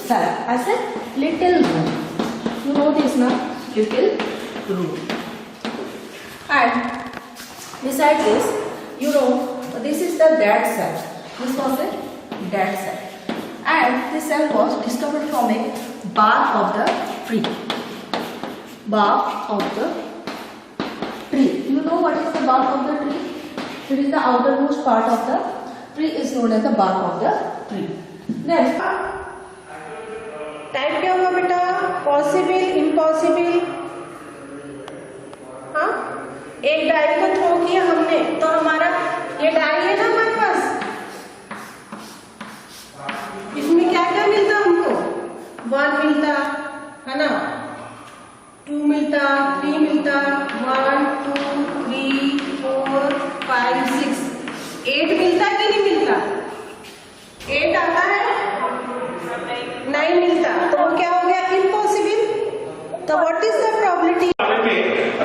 cell as a little room. You know this now, little room. And beside this, you know, this is the dead cell. This was a dead cell. And this cell was discovered from a bark of the tree. Bark of the tree. You know what is the bark of the tree? It is the outermost part of the tree is known as the bark of the tree. Then type क्या होगा बेटा? Possible, impossible. हाँ, एक die को throw किया हमने तो हमारा ये डाई है ना हमारे पास, इसमें क्या क्या मिलता हमको? 1 मिलता है ना, 2 मिलता, 3 मिलता, 1 2 3 4 5 6 8 मिलता कि नहीं मिलता? 8 आता है, 9 मिलता, तो वो क्या हो गया? इम्पॉसिबल. तो व्हाट इज द प्रोबेबिलिटी?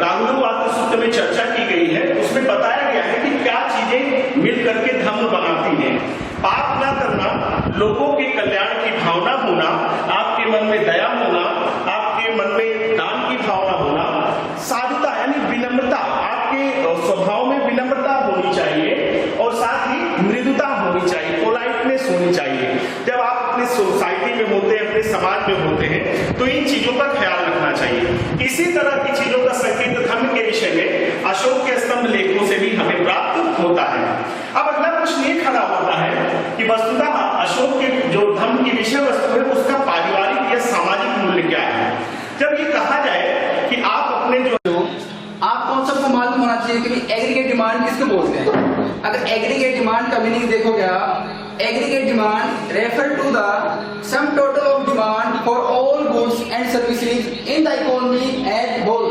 राहुलवाद सूत्र में चर्चा की गई है, उसमें बताया गया है कि क्या चीजें मिल करके धर्म बनाती हैं. पाप न करना, लोगों के कल्याण की भावना होना, आपके मन में दया होना, आपके मन में दान की भावना होना, साधुता यानी विनम्रता, आपके स्वभाव में विनम्रता होनी चाहिए और साथ ही मृदुता होनी चाहिए, पोलाइटनेस होनी चाहिए. जब आप अपने सोसाइटी में होते हैं, अपने समाज में होते हैं, तो इन चीजों का ख्याल रखना चाहिए. इसी तरह की चीजों का संकेत धर्म के विषय में अशोक के स्तंभ लेखों से भी हमें प्राप्त होता है. अब अगला प्रश्न ये खड़ा होता है कि वस्तुतः अशोक के जो धर्म की विषय वस्तु है उसका पारिवारिक या सामाजिक मूल्य क्या है. जब ये कहा जाए कि आप अपने जो आपको सबको मालूम होना चाहिए कि एग्रीगेट डिमांड किसको बोलते हैं. अगर एग्रीगेट डिमांड का मीनिंग देखोगे आप, aggregate demand refer to the sum total of demand for all goods and services in the economy as whole.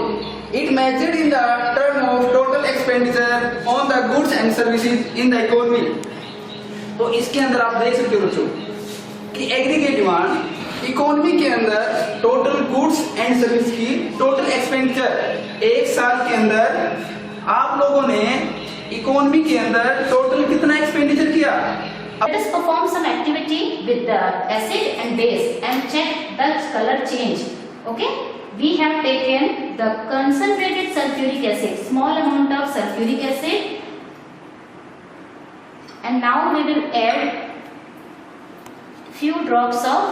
It measured in the term of total expenditure on the goods and services in the economy. तो इसके अंदर आप देख सकते हो बच्चों कि aggregate demand economy के अंदर टोटल गुड्स एंड सर्विस की टोटल एक्सपेंडिचर एक साल के अंदर आप लोगों ने इकोनॉमी के अंदर टोटल कितना एक्सपेंडिचर किया. Let us perform some activity with the acid and base and check the color change. Okay, we have taken the concentrated sulfuric acid, small amount of sulfuric acid, and now we will add few drops of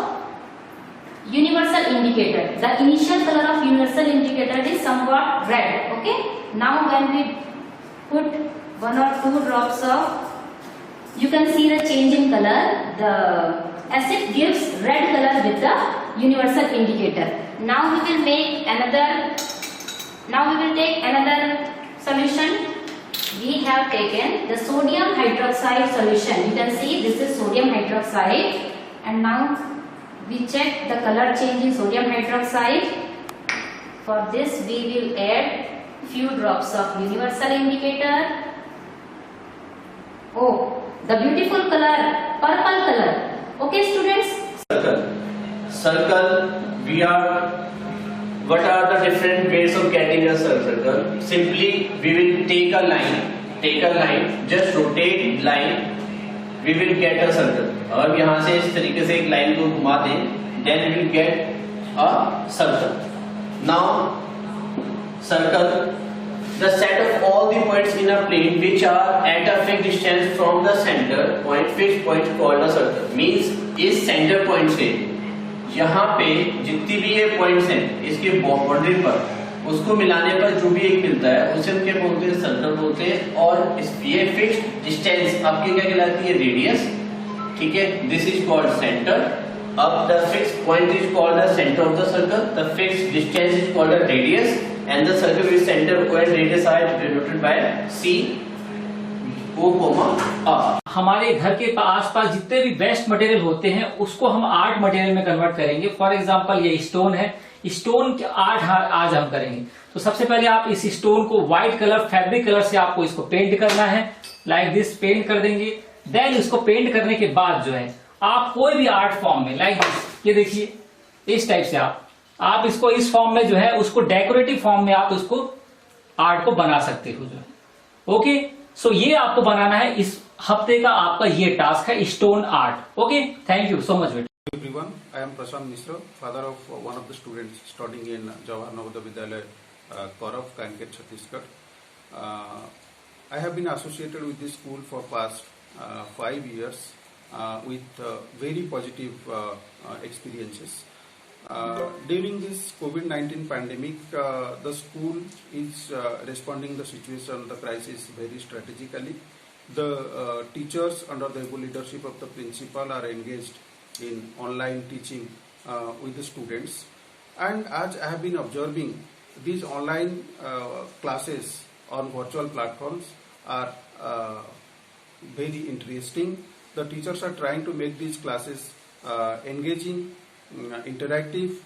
universal indicator. The initial color of universal indicator is somewhat red. Okay, now when we put 1 or 2 drops of, you can see the change in color. The acid gives red color with the universal indicator. Now we will make another. Now we will take another solution. We have taken the sodium hydroxide solution. You can see this is sodium hydroxide, and now we check the color change in sodium hydroxide. For this we will add few drops of universal indicator. Oh, the beautiful color, purple color. Okay, students. Circle. What are the different ways of getting a circle? Simply, we will take a line. Just rotate line. We will get a circle. और यहाँ से इस तरीके से एक line को घुमा दें, then we will get a circle. Now, circle. The set of all the points in a plane which are at a fixed distance from the center point, fixed point called a circle. Means इस center point से यहाँ पे जितनी भी ये points हैं इसके boundary पर, उसको मिलाने पर जो भी एक मिलता है उसे हम क्या बोलते हैं? सर्कल बोलते हैं. और इस ये फिक्स्ड डिस्टेंस आपकी क्या कहलाती है? रेडियस. ठीक है, दिस इज कॉल्ड सेंटर. अब the fixed point is called the centre of the circle. The fixed distance is called the radius. And the circle with center and radius are denoted by C, O, A. हमारे घर के आसपास जितने भी waste material होते हैं उसको हम आर्ट मटेरियल में कन्वर्ट करेंगे. फॉर एग्जांपल ये स्टोन है, स्टोन के आर्ट आज हम करेंगे. तो सबसे पहले आप इस स्टोन को व्हाइट कलर, फैब्रिक कलर से आपको इसको पेंट करना है. लाइक दिस पेंट कर देंगे. देन इसको पेंट करने के बाद जो है आप कोई भी आर्ट फॉर्म में लाइक दिस, ये देखिए इस टाइप से आप इसको इस फॉर्म में जो है उसको डेकोरेटिव फॉर्म में आप उसको आर्ट को बना सकते हो जो है. ओके, सो ये आपको बनाना है. इस हफ्ते का आपका ये टास्क है, stone art. Okay, thank you so much बेटा. Everyone, I am Prashant Mishra, father of one of the students studying in Jawahar Navodaya Vidyalaya, Kaurav, Kanker, Chhattisgarh. I have been associated with this school for past 5 years with very positive experiences. During this COVID-19 pandemic, the school is responding the situation, the crisis very strategically. The teachers under the able leadership of the principal are engaged in online teaching with the students, and as I have been observing, these online classes on virtual platforms are very interesting. The teachers are trying to make these classes engaging, interactive.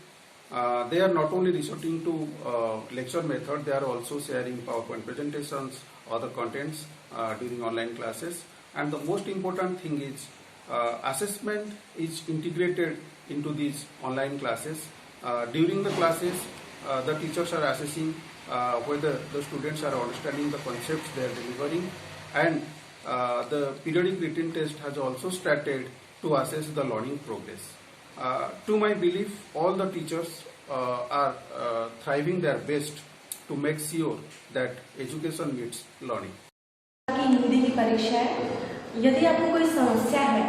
They are not only resorting to lecture method, they are also sharing PowerPoint presentations, other contents during online classes. And the most important thing is assessment is integrated into these online classes. During the classes, the teachers are assessing whether the students are understanding the concepts they are delivering, and the periodic written test has also started to assess the learning progress. To my belief, all the teachers are thriving their best to make sure that education meets learning. की हिंदी की परीक्षा है। यदि आपको कोई समस्या है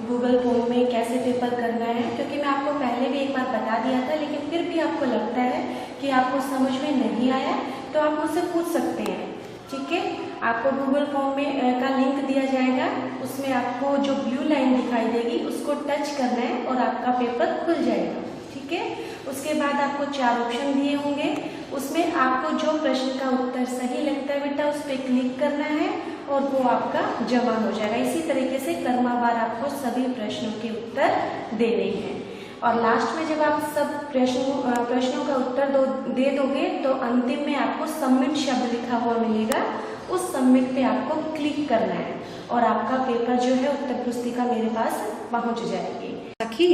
Google form में कैसे पेपर करना है, क्योंकि मैं आपको पहले भी एक बार बता दिया था, लेकिन फिर भी आपको लगता है कि आपको समझ में नहीं आया, तो आप मुझसे पूछ सकते हैं। ठीक है, आपको गूगल फॉर्म में का लिंक दिया जाएगा, उसमें आपको जो ब्लू लाइन दिखाई देगी उसको टच करना है और आपका पेपर खुल जाएगा। ठीक है, उसके बाद आपको 4 ऑप्शन दिए होंगे, उसमें आपको जो प्रश्न का उत्तर सही लगता है बेटा उस पर क्लिक करना है और वो आपका जमा हो जाएगा। इसी तरीके से क्रमवार आपको सभी प्रश्नों के उत्तर देने हैं, और लास्ट में जब आप सब प्रश्नों का उत्तर दे दोगे तो अंतिम में आपको सबमिट शब्द लिखा हुआ मिलेगा, उस सबमिट पे आपको क्लिक करना है और आपका पेपर जो है उत्तर पुस्तिका मेरे पास पहुंच जाएगी। सखी,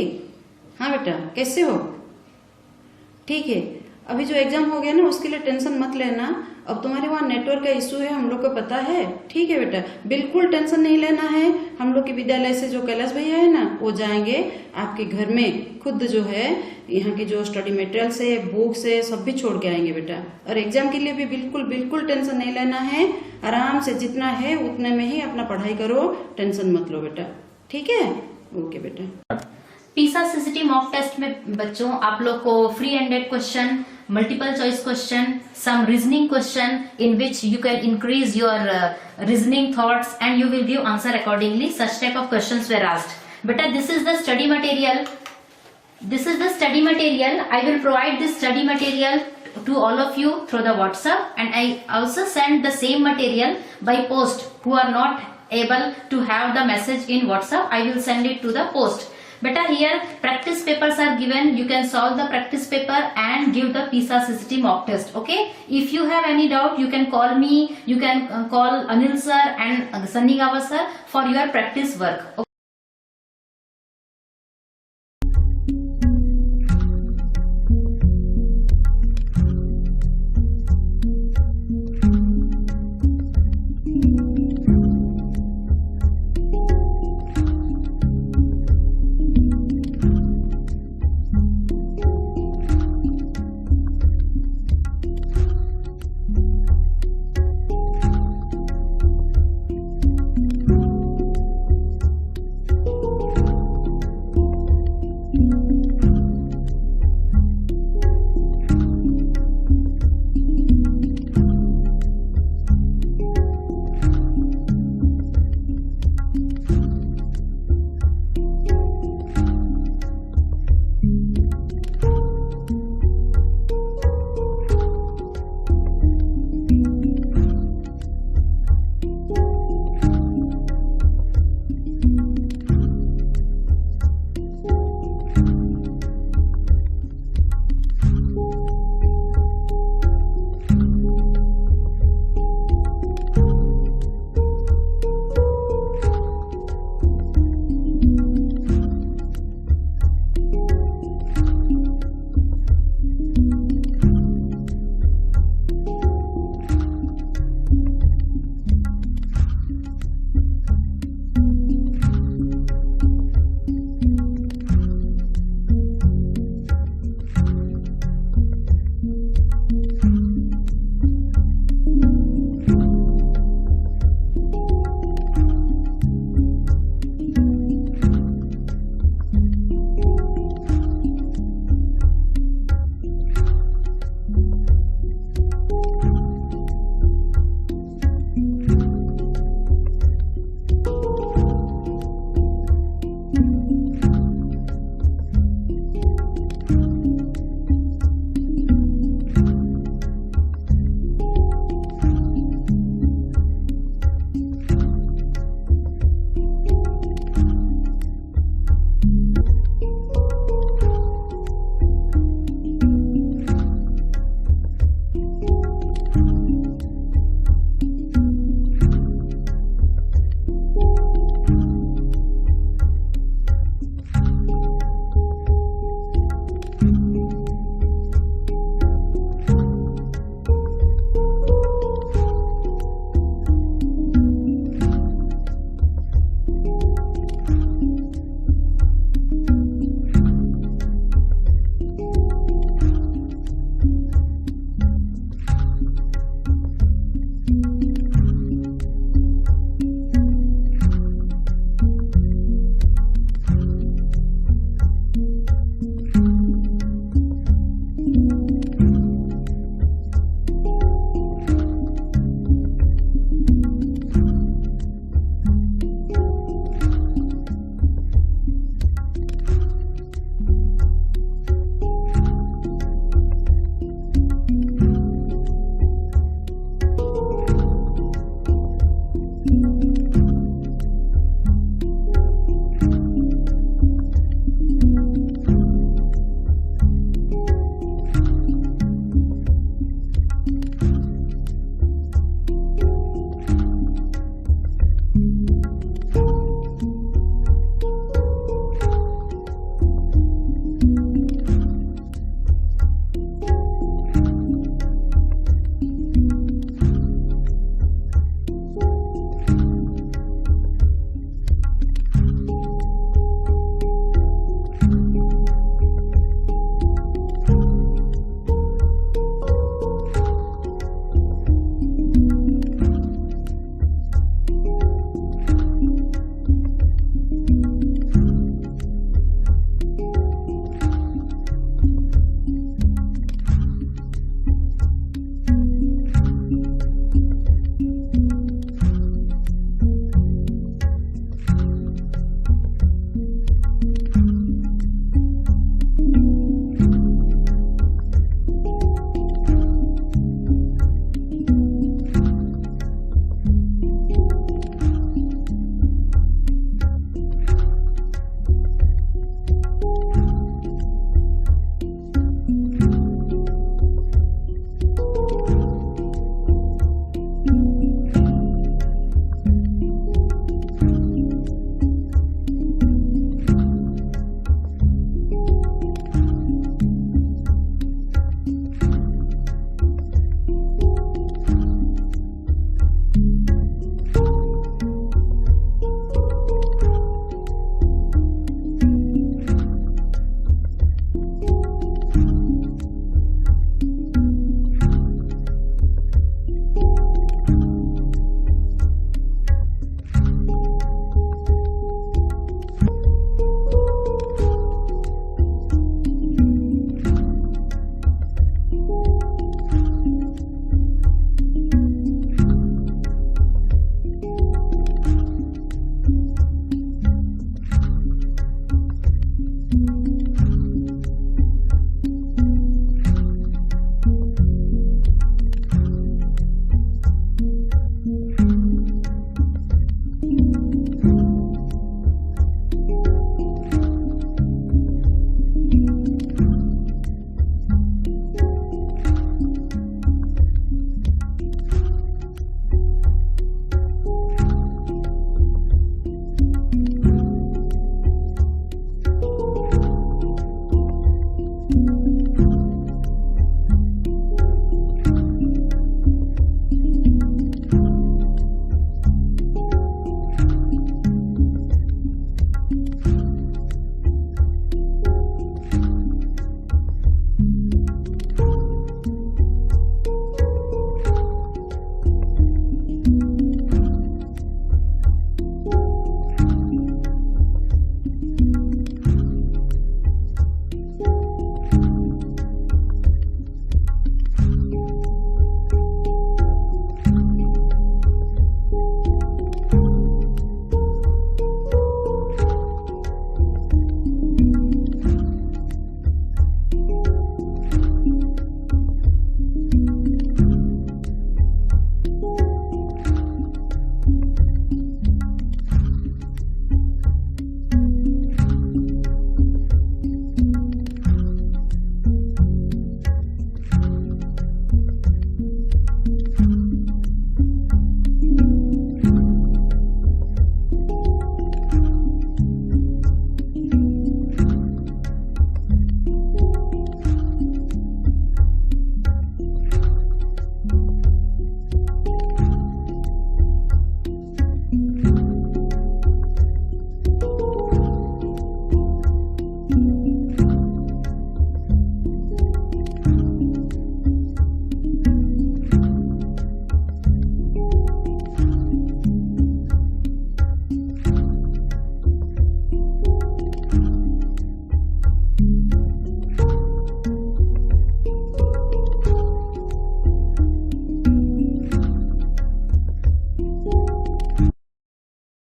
हाँ बेटा कैसे हो? ठीक है, अभी जो एग्जाम हो गया ना उसके लिए टेंशन मत लेना। अब तुम्हारे वहाँ नेटवर्क का इशू है, हम लोग को पता है। ठीक है बेटा, बिल्कुल टेंशन नहीं लेना है। हम लोग के विद्यालय से जो कैलाश भैया है ना वो जाएंगे आपके घर में, खुद जो है यहाँ के जो स्टडी मटेरियल्स है, बुक्स है, सब भी छोड़ के आएंगे बेटा। और एग्जाम के लिए भी बिल्कुल टेंशन नहीं लेना है। आराम से जितना है उतने में ही अपना पढ़ाई करो, टेंशन मत लो बेटा। ठीक है, ओके बेटा। पीसा सीसीटी मॉक टेस्ट में बच्चों आप लोग को free ended question, multiple choice question, some reasoning question in which you can increase your reasoning thoughts and you will give answer accordingly. Such type of questions were asked. Beta, this is the study material. This is the study material. I will provide this study material to all of you through the WhatsApp, and I also send the same material by post. Who are not able to have the message in WhatsApp, I will send it to the post. Beta, here practice papers are given. You can solve the practice paper and give the PISA CCT mock test. Okay, if you have any doubt you can call me, you can call Anil sir and Sunny Gava sir for your practice work.